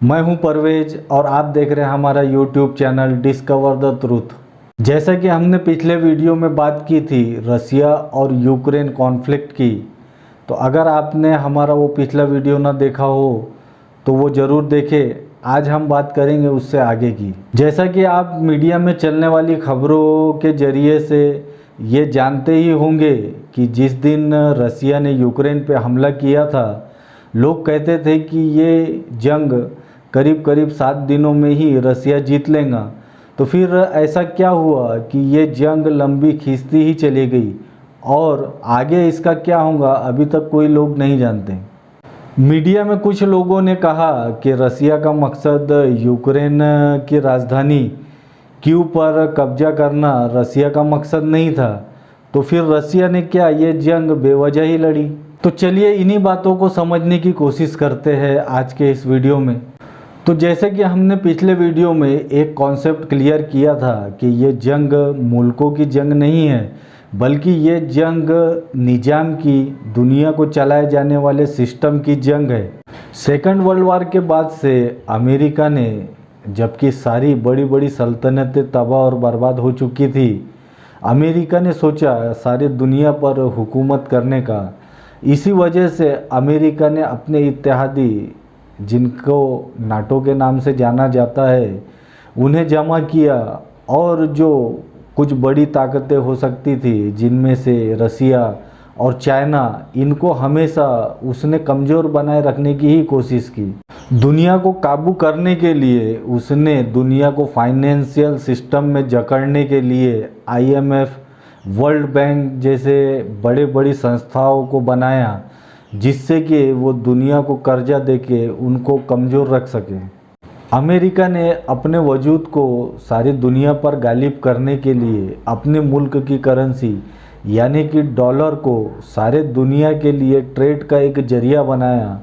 मैं हूं परवेज और आप देख रहे हैं हमारा YouTube channel discover the truth. जैसा कि हमने पिछले वीडियो में बात की थी रसिया और यूक्रेन कॉन्फ्लिक्ट की, तो अगर आपने हमारा वो पिछला वीडियो ना देखा हो तो वो ज़रूर देखें। आज हम बात करेंगे उससे आगे की। जैसा कि आप मीडिया में चलने वाली खबरों के ज़रिए से ये जानते ही होंगे कि जिस दिन रसिया ने यूक्रेन पे हमला किया था, लोग कहते थे कि ये जंग करीब करीब 7 दिनों में ही रसिया जीत लेगा। तो फिर ऐसा क्या हुआ कि ये जंग लंबी खींचती ही चली गई और आगे इसका क्या होगा अभी तक कोई लोग नहीं जानते। मीडिया में कुछ लोगों ने कहा कि रसिया का मकसद यूक्रेन की राजधानी कीव पर कब्जा करना रसिया का मकसद नहीं था। तो फिर रसिया ने क्या ये जंग बेवजह ही लड़ी? तो चलिए इन्हीं बातों को समझने की कोशिश करते हैं आज के इस वीडियो में। तो जैसे कि हमने पिछले वीडियो में एक कॉन्सेप्ट क्लियर किया था कि ये जंग मुल्कों की जंग नहीं है, बल्कि ये जंग निज़ाम की, दुनिया को चलाए जाने वाले सिस्टम की जंग है। सेकंड वर्ल्ड वॉर के बाद से अमेरिका ने, जबकि सारी बड़ी बड़ी सल्तनतें तबाह और बर्बाद हो चुकी थी, अमेरिका ने सोचा सारी दुनिया पर हुकूमत करने का। इसी वजह से अमेरिका ने अपने इत्तेहादी, जिनको नाटो के नाम से जाना जाता है, उन्हें जमा किया और जो कुछ बड़ी ताकतें हो सकती थी जिनमें से रसिया और चाइना, इनको हमेशा उसने कमज़ोर बनाए रखने की ही कोशिश की। दुनिया को काबू करने के लिए उसने दुनिया को फाइनेंशियल सिस्टम में जकड़ने के लिए IMF, वर्ल्ड बैंक जैसे बड़े बड़ी संस्थाओं को बनाया, जिससे कि वो दुनिया को कर्जा देके उनको कमज़ोर रख सके। अमेरिका ने अपने वजूद को सारी दुनिया पर गालिब करने के लिए अपने मुल्क की करेंसी यानी कि डॉलर को सारे दुनिया के लिए ट्रेड का एक जरिया बनाया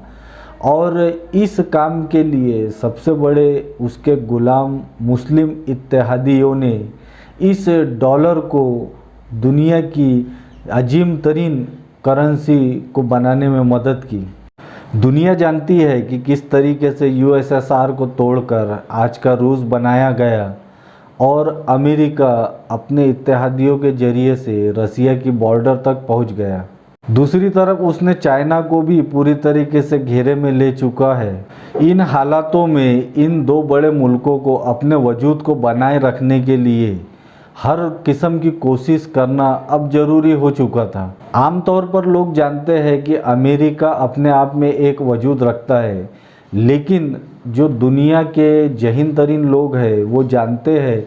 और इस काम के लिए सबसे बड़े उसके गुलाम मुस्लिम इत्तेहादियों ने इस डॉलर को दुनिया की अजीम तरीन करेंसी को बनाने में मदद की। दुनिया जानती है कि किस तरीके से USSR को तोड़कर आज का रूस बनाया गया और अमेरिका अपने इत्तेहादियों के जरिए से रसिया की बॉर्डर तक पहुंच गया। दूसरी तरफ उसने चाइना को भी पूरी तरीके से घेरे में ले चुका है। इन हालातों में इन दो बड़े मुल्कों को अपने वजूद को बनाए रखने के लिए हर किस्म की कोशिश करना अब ज़रूरी हो चुका था। आमतौर पर लोग जानते हैं कि अमेरिका अपने आप में एक वजूद रखता है, लेकिन जो दुनिया के जहीन तरीन लोग हैं वो जानते हैं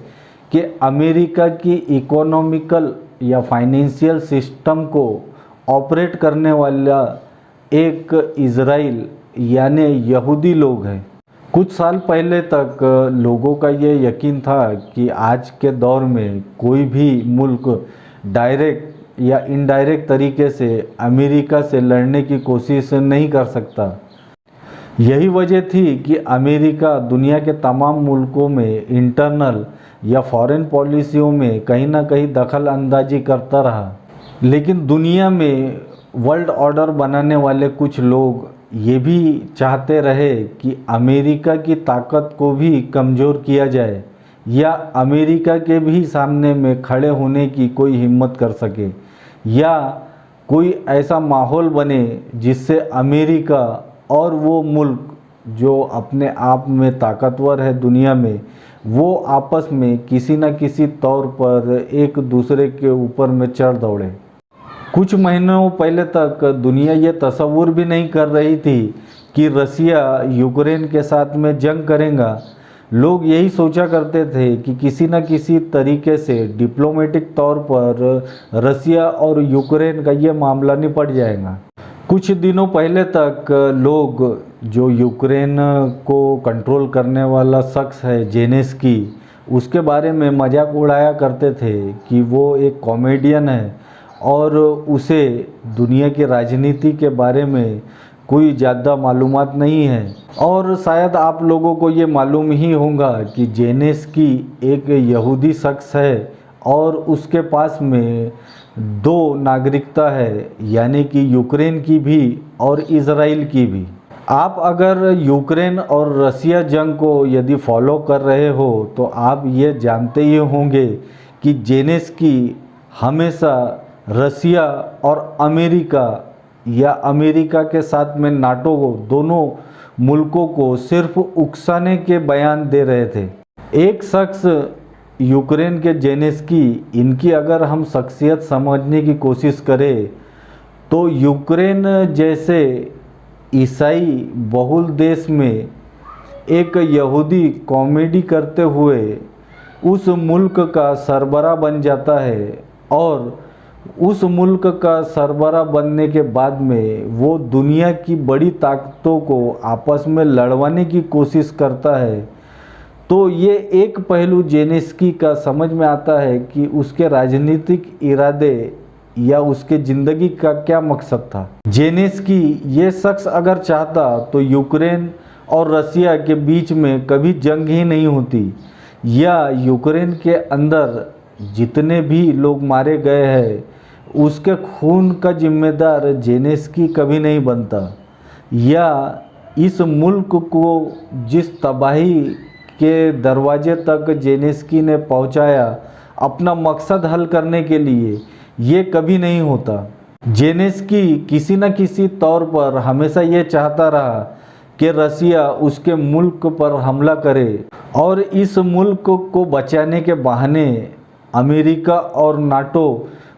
कि अमेरिका की इकोनॉमिकल या फाइनेंशियल सिस्टम को ऑपरेट करने वाला एक इज़राइल यानी यहूदी लोग हैं। कुछ साल पहले तक लोगों का ये यकीन था कि आज के दौर में कोई भी मुल्क डायरेक्ट या इनडायरेक्ट तरीके से अमेरिका से लड़ने की कोशिश नहीं कर सकता। यही वजह थी कि अमेरिका दुनिया के तमाम मुल्कों में इंटरनल या फॉरेन पॉलिसियों में कहीं ना कहीं दखल अंदाजी करता रहा। लेकिन दुनिया में वर्ल्ड ऑर्डर बनाने वाले कुछ लोग ये भी चाहते रहे कि अमेरिका की ताकत को भी कमज़ोर किया जाए या अमेरिका के भी सामने में खड़े होने की कोई हिम्मत कर सके, या कोई ऐसा माहौल बने जिससे अमेरिका और वो मुल्क जो अपने आप में ताकतवर है दुनिया में, वो आपस में किसी न किसी तौर पर एक दूसरे के ऊपर में चढ़ दौड़े। कुछ महीनों पहले तक दुनिया ये तस्वुर भी नहीं कर रही थी कि रसिया यूक्रेन के साथ में जंग करेगा। लोग यही सोचा करते थे कि किसी न किसी तरीके से डिप्लोमेटिक तौर पर रसिया और यूक्रेन का ये मामला निपट जाएगा। कुछ दिनों पहले तक लोग, जो यूक्रेन को कंट्रोल करने वाला शख्स है जेलेंस्की, उसके बारे में मजाक उड़ाया करते थे कि वो एक कॉमेडियन है और उसे दुनिया की राजनीति के बारे में कोई ज़्यादा मालूमात नहीं है। और शायद आप लोगों को ये मालूम ही होगा कि जेलेंस्की एक यहूदी शख्स है और उसके पास में 2 नागरिकता है, यानी कि यूक्रेन की भी और इज़राइल की भी। आप अगर यूक्रेन और रसिया जंग को यदि फॉलो कर रहे हो तो आप ये जानते ही होंगे कि जेलेंस्की हमेशा रसिया और अमेरिका या अमेरिका के साथ में नाटो को, दोनों मुल्कों को सिर्फ उकसाने के बयान दे रहे थे। एक शख्स यूक्रेन के जेलेंस्की, इनकी अगर हम शख्सियत समझने की कोशिश करें तो यूक्रेन जैसे ईसाई बहुल देश में एक यहूदी कॉमेडी करते हुए उस मुल्क का सरबरा बन जाता है और उस मुल्क का सरबरा बनने के बाद में वो दुनिया की बड़ी ताकतों को आपस में लड़वाने की कोशिश करता है। तो ये एक पहलू जेलेंस्की का समझ में आता है कि उसके राजनीतिक इरादे या उसके ज़िंदगी का क्या मकसद था। जेलेंस्की ये शख्स अगर चाहता तो यूक्रेन और रसिया के बीच में कभी जंग ही नहीं होती, या यूक्रेन के अंदर जितने भी लोग मारे गए हैं उसके खून का जिम्मेदार जेलेंस्की कभी नहीं बनता, या इस मुल्क को जिस तबाही के दरवाजे तक जेलेंस्की ने पहुंचाया अपना मकसद हल करने के लिए, ये कभी नहीं होता। जेलेंस्की किसी न किसी तौर पर हमेशा ये चाहता रहा कि रसिया उसके मुल्क पर हमला करे और इस मुल्क को बचाने के बहाने अमेरिका और नाटो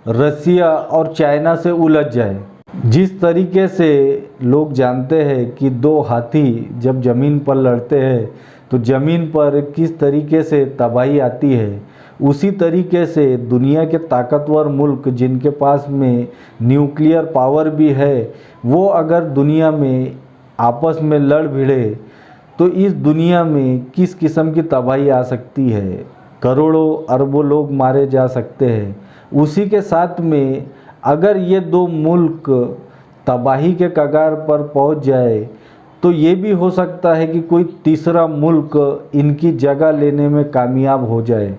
रसिया और चाइना से उलझ जाए। जिस तरीके से लोग जानते हैं कि दो हाथी जब ज़मीन पर लड़ते हैं तो ज़मीन पर किस तरीके से तबाही आती है, उसी तरीके से दुनिया के ताकतवर मुल्क जिनके पास में न्यूक्लियर पावर भी है, वो अगर दुनिया में आपस में लड़ भिड़े तो इस दुनिया में किस किस्म की तबाही आ सकती है, करोड़ों अरबों लोग मारे जा सकते हैं। उसी के साथ में अगर ये दो मुल्क तबाही के कगार पर पहुंच जाए तो ये भी हो सकता है कि कोई तीसरा मुल्क इनकी जगह लेने में कामयाब हो जाए।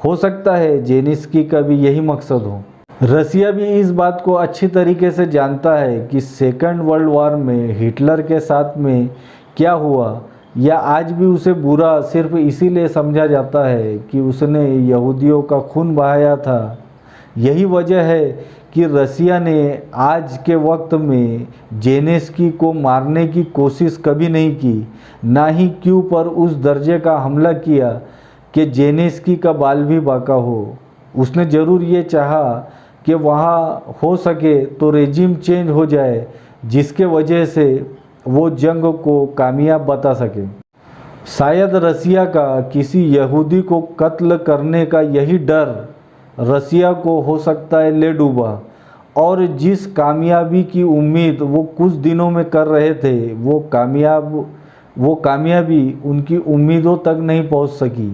हो सकता है जेलेंस्की का भी यही मकसद हो। रसिया भी इस बात को अच्छी तरीके से जानता है कि सेकंड वर्ल्ड वॉर में हिटलर के साथ में क्या हुआ, या आज भी उसे बुरा सिर्फ इसीलिए समझा जाता है कि उसने यहूदियों का खून बहाया था। यही वजह है कि रसिया ने आज के वक्त में जेलेंस्की को मारने की कोशिश कभी नहीं की, ना ही क्यू पर उस दर्जे का हमला किया कि जेलेंस्की का बाल भी बाका हो। उसने ज़रूर ये चाहा कि वहाँ हो सके तो रेजिम चेंज हो जाए, जिसके वजह से वो जंग को कामयाब बता सके। शायद रसिया का किसी यहूदी को कत्ल करने का यही डर रसिया को हो सकता है ले डूबा, और जिस कामयाबी की उम्मीद वो कुछ दिनों में कर रहे थे वो कामयाबी उनकी उम्मीदों तक नहीं पहुंच सकी।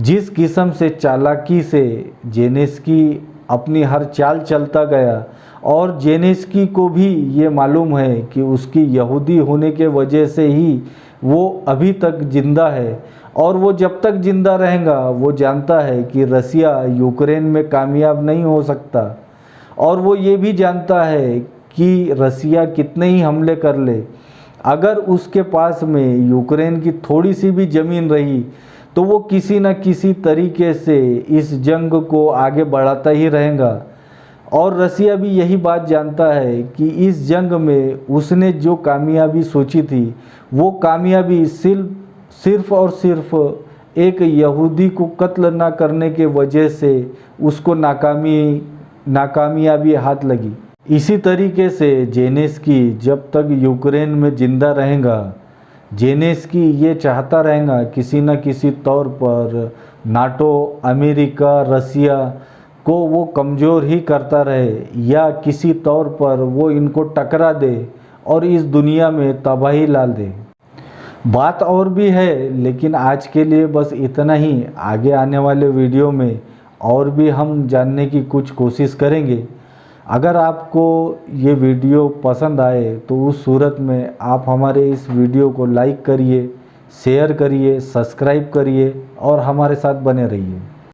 जिस किस्म से चालाकी से जेलेंस्की अपनी हर चाल चलता गया, और जेलेंस्की को भी ये मालूम है कि उसकी यहूदी होने के वजह से ही वो अभी तक ज़िंदा है, और वो जब तक ज़िंदा रहेगा वो जानता है कि रसिया यूक्रेन में कामयाब नहीं हो सकता, और वो ये भी जानता है कि रसिया कितने ही हमले कर ले, अगर उसके पास में यूक्रेन की थोड़ी सी भी ज़मीन रही तो वो किसी न किसी तरीके से इस जंग को आगे बढ़ाता ही रहेगा। और रसिया भी यही बात जानता है कि इस जंग में उसने जो कामयाबी सोची थी वो कामयाबी सिर्फ और सिर्फ एक यहूदी को कत्ल ना करने के वजह से उसको नाकामयाबी हाथ लगी। इसी तरीके से जेलेंस्की जब तक यूक्रेन में ज़िंदा रहेगा, जेलेंस्की ये चाहता रहेगा किसी न किसी तौर पर नाटो, अमेरिका, रसिया को वो कमज़ोर ही करता रहे, या किसी तौर पर वो इनको टकरा दे और इस दुनिया में तबाही ला दे। बात और भी है, लेकिन आज के लिए बस इतना ही। आगे आने वाले वीडियो में और भी हम जानने की कुछ कोशिश करेंगे। अगर आपको ये वीडियो पसंद आए तो उस सूरत में आप हमारे इस वीडियो को लाइक करिए, शेयर करिए, सब्सक्राइब करिए और हमारे साथ बने रहिए।